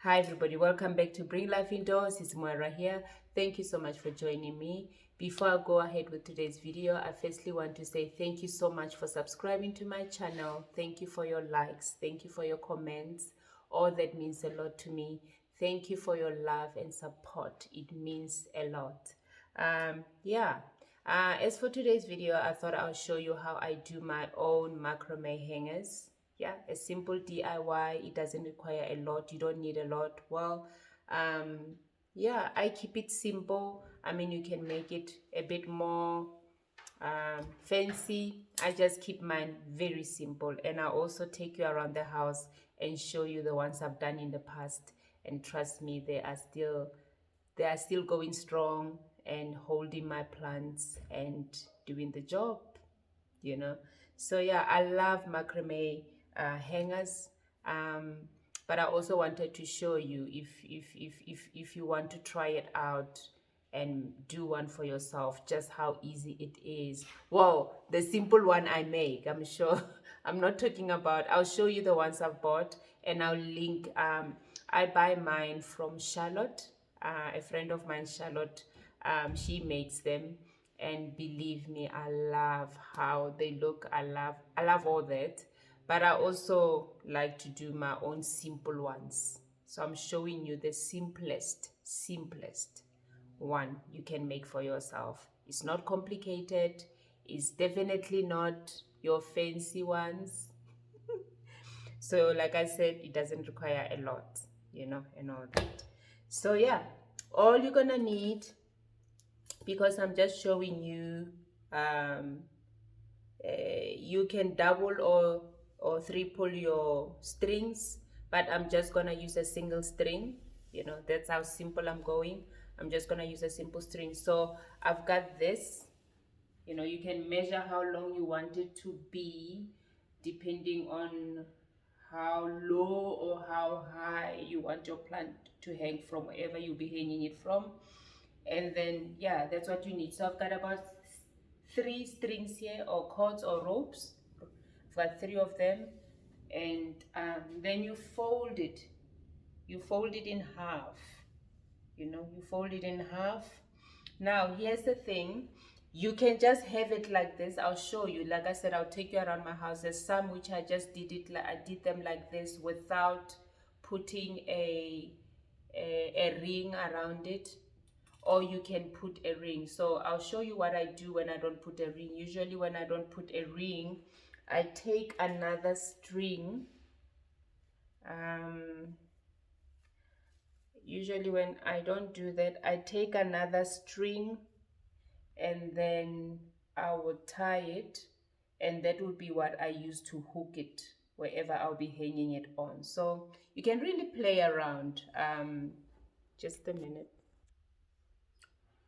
Hi everybody, welcome back to Bring Life Indoors. It's Moira here. Thank you so much for joining me. Before I go ahead with today's video, I firstly want to say thank you so much for subscribing to my channel. Thank you for your likes. Thank you for your comments. All that means a lot to me. Thank you for your love and support. It means a lot. As for today's video, I thought I'll show you how I do my own macrame hangers. Yeah, a simple DIY. It doesn't require a lot. You don't need a lot. I keep it simple. I mean, you can make it a bit more fancy. I just keep mine very simple, and I also take you around the house and show you the ones I've done in the past. And trust me, they are still going strong and holding my plants and doing the job. So yeah, I love macrame hangers. um, but I also wanted to show you, if you want to try it out and do one for yourself, just how easy it is. Well, the simple one I make, I'm sure I'm not talking about, I'll show you the ones I've bought, and I'll link. I buy mine from Charlotte, a friend of mine, Charlotte. She makes them, and believe me, I love how they look. I love all that, but I also like to do my own simple ones. So I'm showing you the simplest one you can make for yourself. It's not complicated. It's definitely not your fancy ones. So like I said, it doesn't require a lot, and all that. So yeah, all you're gonna need, because I'm just showing you, um, you can double or triple your strings, but I'm just gonna use a single string. That's how simple I'm going. I'm just gonna use a simple string. So I've got this. You can measure how long you want it to be, depending on how low or how high you want your plant to hang from, wherever you'll be hanging it from. And then, yeah, that's what you need. So I've got about 3 strings here, or cords or ropes. I've got 3 of them. And then you fold it. You fold it in half. You fold it in half. Now, here's the thing. You can just have it like this. I'll show you. Like I said, I'll take you around my house. There's some which I just I did them like this without putting a ring around it, or you can put a ring. So I'll show you what I do when I don't put a ring. Usually when I don't put a ring, I take another string. Usually when I don't do that, I take another string, and then I would tie it, and that would be what I use to hook it wherever I'll be hanging it on. So you can really play around. Just a minute.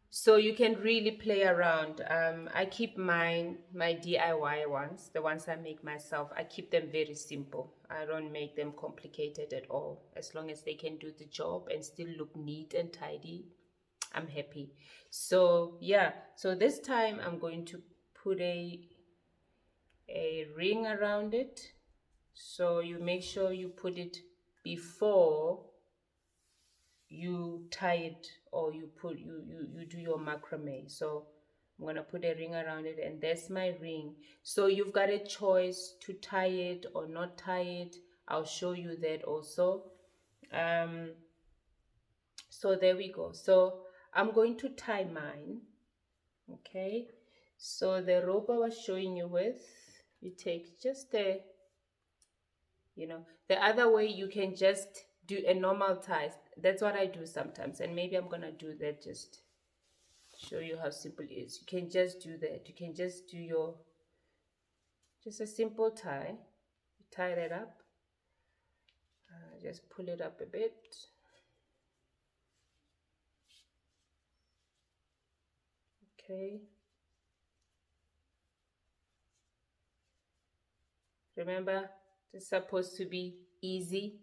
So you can really play around. I keep my DIY ones, the ones I make myself, I keep them very simple. I don't make them complicated at all. As long as they can do the job and still look neat and tidy, I'm happy. So yeah, so this time I'm going to put a ring around it. So you make sure you put it before you tie it, or you do your macrame. So I'm gonna put a ring around it, and that's my ring. So you've got a choice to tie it or not tie it. I'll show you that also. So there we go. So I'm going to tie mine. Okay, so the rope I was showing you with, you take just the other way, you can just do a normal tie. That's what I do sometimes, and maybe I'm gonna do that, just show you how simple it is. You can just do that. You can just do just a simple tie. You tie that up, just pull it up a bit. Okay, remember, it's supposed to be easy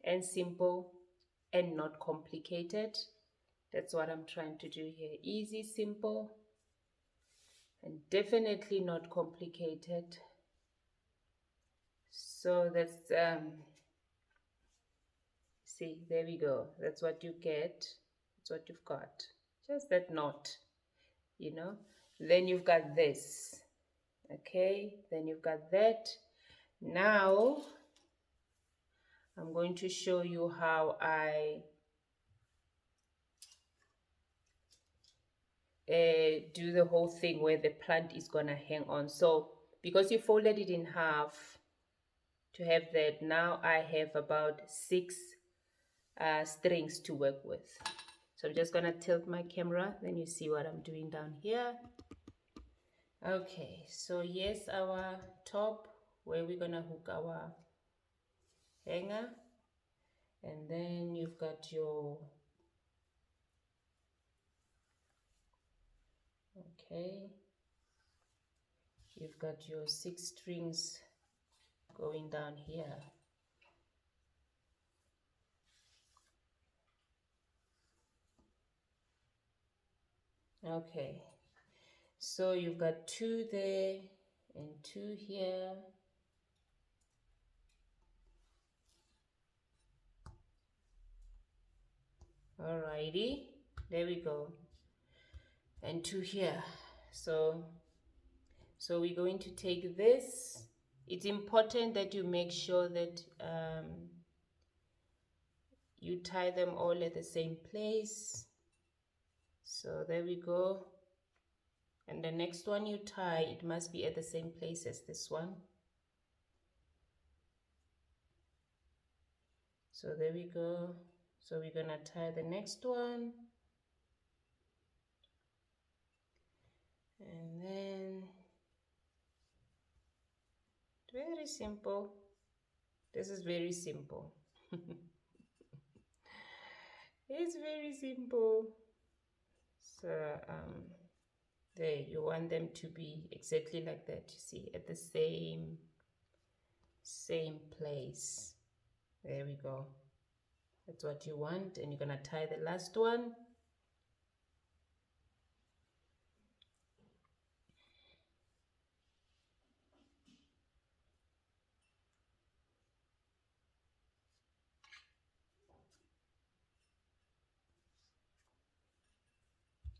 and simple and not complicated. That's what I'm trying to do here. Easy, simple, and definitely not complicated. So that's See, there we go. That's what you get. That's what you've got. Just that knot, you know. Then you've got this. Okay, then you've got that. Now I'm going to show you how I do the whole thing where the plant is gonna hang on. So because you folded it in half to have that, now I have about 6 strings to work with. So I'm just gonna tilt my camera, then you see what I'm doing down here. Okay, so yes, our top where we're gonna hook our hanger, and then you've got your, okay, you've got your 6 strings going down here. Okay, so you've got 2 there and 2 here. Alrighty, there we go, and 2 here. So we're going to take this. It's important that you make sure that you tie them all at the same place. So there we go. And the next one you tie, it must be at the same place as this one. So there we go. So we're gonna tie the next one. And then, very simple. This is very simple. It's very simple. So there, you want them to be exactly like that, you see, at the same place. There we go. That's what you want. And you're gonna tie the last one.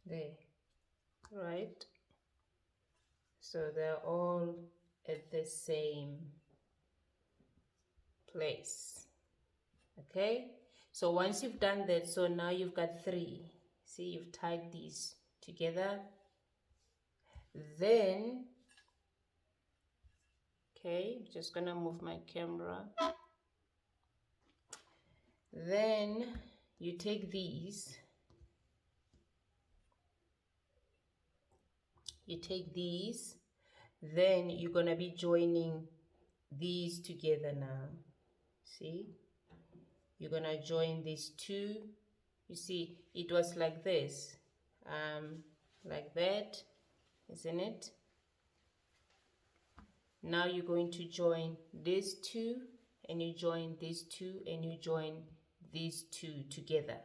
There, right? So they're all at the same place. Okay, so once you've done that, so now you've got 3. See, you've tied these together. Then, okay, just gonna move my camera. Then you take these, then you're gonna be joining these together now. See, you're gonna join these 2. You see, it was like this, like that, isn't it? Now you're going to join these 2, and you join these 2, and you join these 2 together.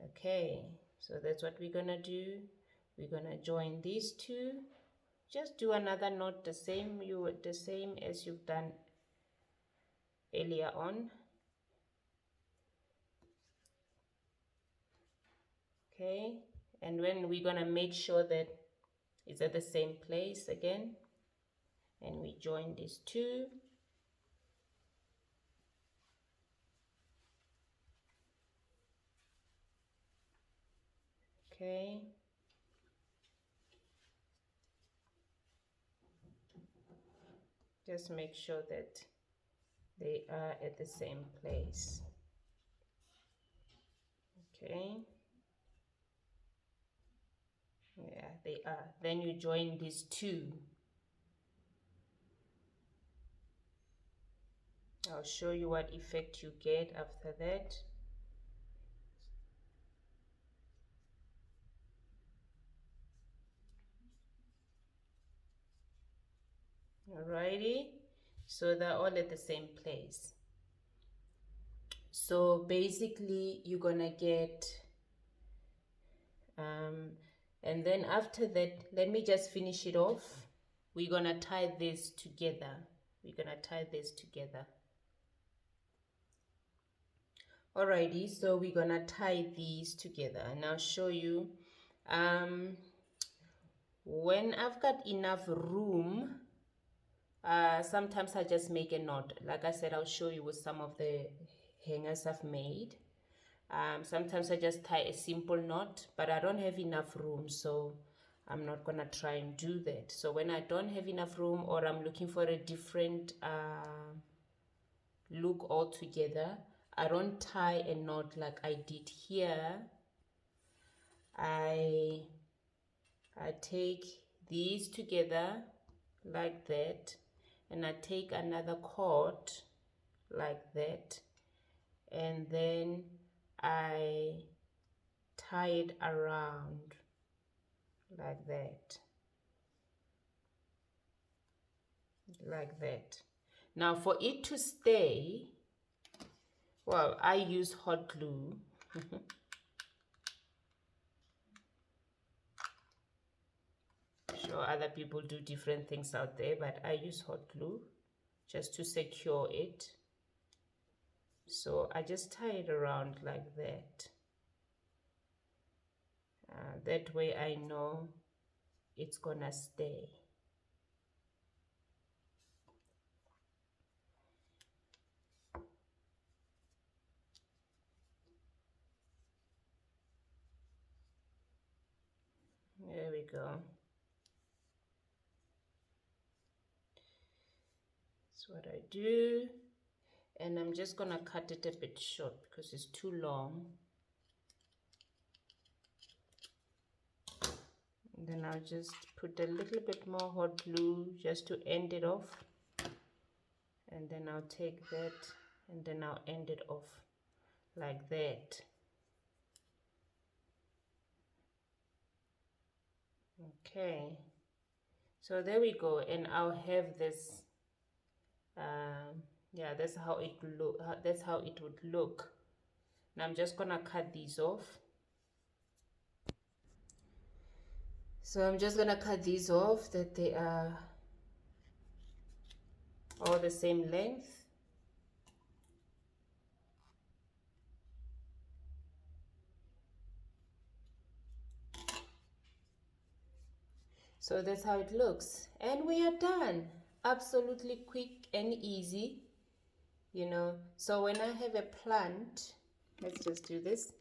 Okay, so that's what we're gonna do. We're gonna join these 2. Just do another knot the same as you've done earlier on. Okay, and when we're gonna make sure that it's at the same place again, and we join these 2. Okay, just make sure that they are at the same place. Okay, yeah, they are. Then you join these 2. I'll show you what effect you get after that. Alrighty, so they're all at the same place. So basically you're gonna get and then after that, let me just finish it off. We're gonna tie this together. Alrighty, so we're gonna tie these together and I'll show you. When I've got enough room, sometimes I just make a knot. Like I said, I'll show you with some of the hangers I've made. Sometimes I just tie a simple knot, but I don't have enough room, so I'm not gonna try and do that. So when I don't have enough room, or I'm looking for a different look altogether, I don't tie a knot like I did here. I take these together like that, and I take another cord like that, and then I tie it around like that, like that. Now for it to stay, well, I use hot glue. Sure, other people do different things out there, but I use hot glue just to secure it. So I just tie it around like that. That way I know it's gonna stay. There we go. That's what I do. And I'm just gonna cut it a bit short because it's too long. And then I'll just put a little bit more hot glue just to end it off. And then I'll take that and then I'll end it off like that. Okay, so there we go. And I'll have this, yeah, that's how it look. That's how it would look. Now I'm just gonna cut these off. So I'm just gonna cut these off that they are all the same length. So that's how it looks, and we are done. Absolutely quick and easy, you know. So when I have a plant, let's just do this.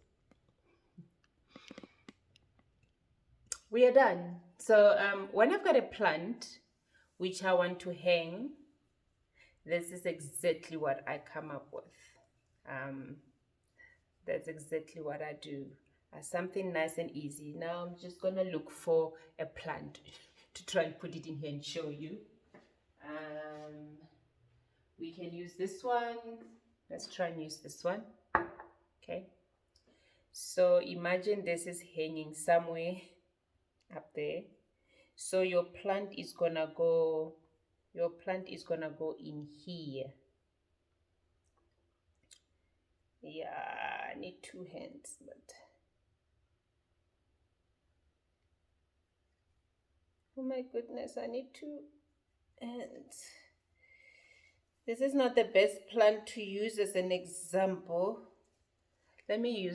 We are done. So when I've got a plant which I want to hang, this is exactly what I come up with. That's exactly what I do. Something nice and easy. Now I'm just gonna look for a plant to try and put it in here and show you. We can use this one. Let's try and use this one. Okay. So imagine this is hanging somewhere up there. So your plant is gonna go in here. Yeah, I need two hands, but oh my goodness, I need two hands. This is not the best plant to use as an example. Let me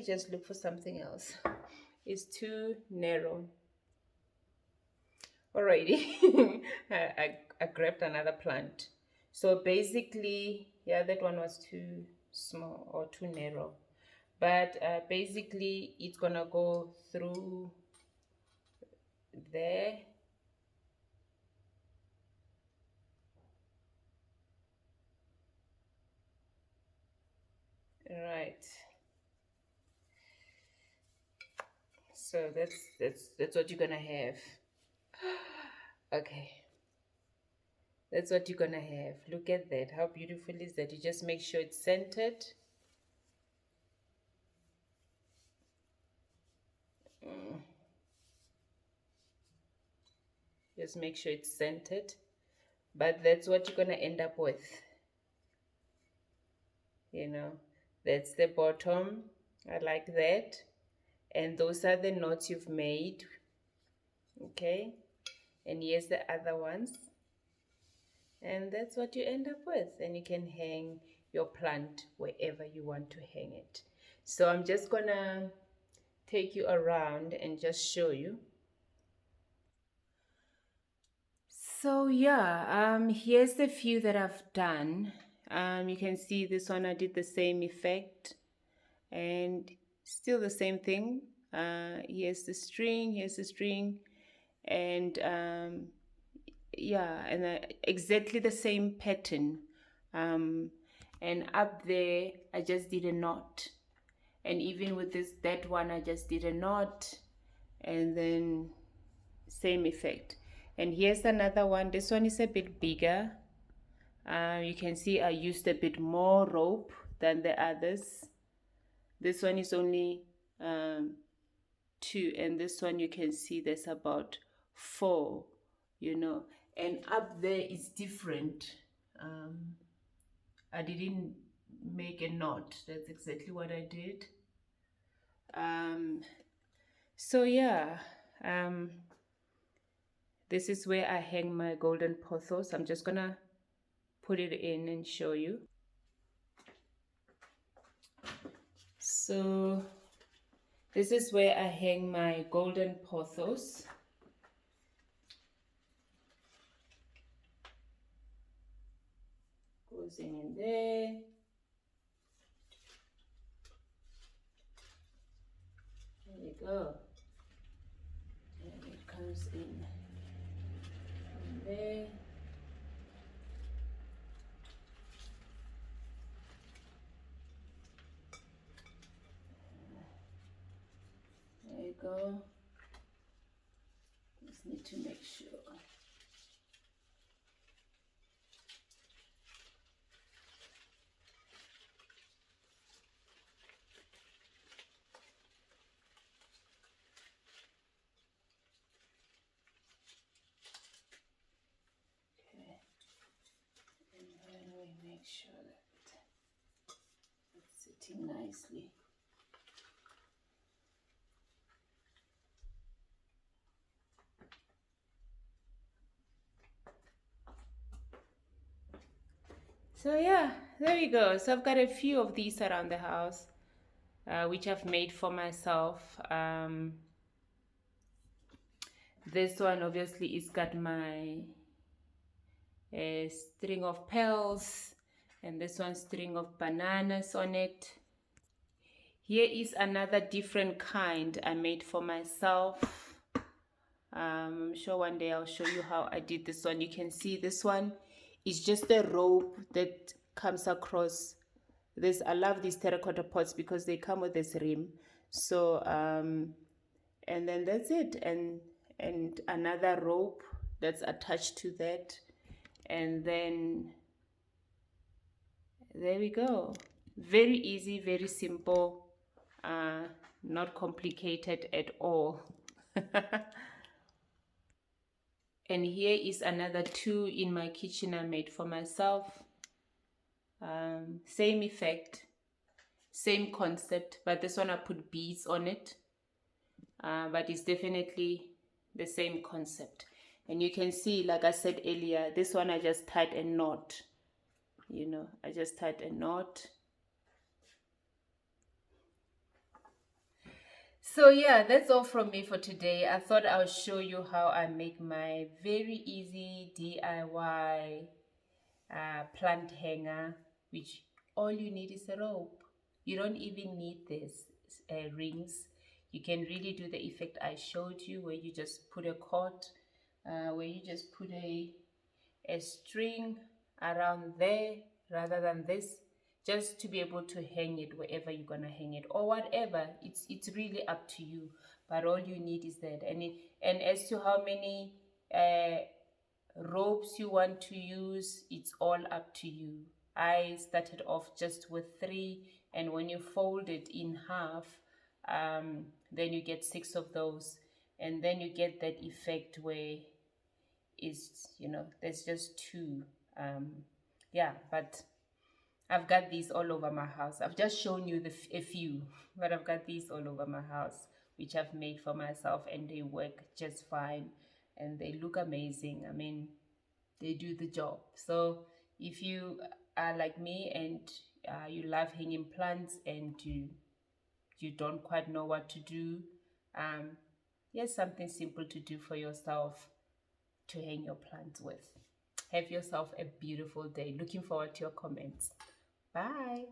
just look for something else. It's too narrow. Alrighty, I grabbed another plant. So basically, yeah, that one was too small or too narrow. But basically, it's gonna go through there. Right. So that's what you're gonna have. Okay. That's what you're gonna have. Look at that. How beautiful is that? You just make sure it's centered. Just make sure it's centered. But that's what you're gonna end up with. You know, that's the bottom. I like that. And those are the knots you've made. Okay. And here's the other ones. And that's what you end up with. And you can hang your plant wherever you want to hang it. So I'm just gonna take you around and just show you. So yeah, here's the few that I've done. You can see this one I did the same effect and still the same thing. Here's the string, and yeah, and exactly the same pattern. Um, and up there, I just did a knot. And even with that one, I just did a knot, and then same effect. And here's another one. This one is a bit bigger. You can see I used a bit more rope than the others. This one is only two, and this one you can see there's about four, and up there is different. I didn't make a knot. That's exactly what I did. So yeah, this is where I hang my golden pothos. I'm just gonna put it in and show you. So this is where I hang my golden pothos. Goes in there. There we go. And it comes in there. There you go. Just need to make sure. Make sure that it's sitting nicely. So yeah, there we go. So I've got a few of these around the house, which I've made for myself. This one obviously is got my string of pearls, and this one string of bananas on it. Here is another different kind I made for myself. I'm sure one day I'll show you how I did this one. You can see this one is just a rope that comes across this. I love these terracotta pots because they come with this rim. So and then that's it, and another rope that's attached to that, and then there we go. Very easy, very simple, not complicated at all. And here is another two in my kitchen I made for myself. Same effect, same concept, but this one I put beads on it. But it's definitely the same concept. And you can see, like I said earlier, this one I just tied a knot. I just tied a knot. So yeah, that's all from me for today. I thought I'll show you how I make my very easy DIY plant hanger, which all you need is a rope. You don't even need this rings. You can really do the effect I showed you, where you just put a cord, where you just put a string around there rather than this, just to be able to hang it wherever you're gonna hang it, or whatever. It's really up to you, but all you need is that. And as to how many ropes you want to use, it's all up to you. I started off just with 3, and when you fold it in half, then you get 6 of those, and then you get that effect where there's just 2. Yeah, but I've got these all over my house. I've just shown you a few, but I've got these all over my house, which I've made for myself, and they work just fine, and they look amazing. I mean, they do the job. So if you are like me and you love hanging plants and you don't quite know what to do, here's something simple to do for yourself to hang your plants with. Have yourself a beautiful day. Looking forward to your comments. Bye.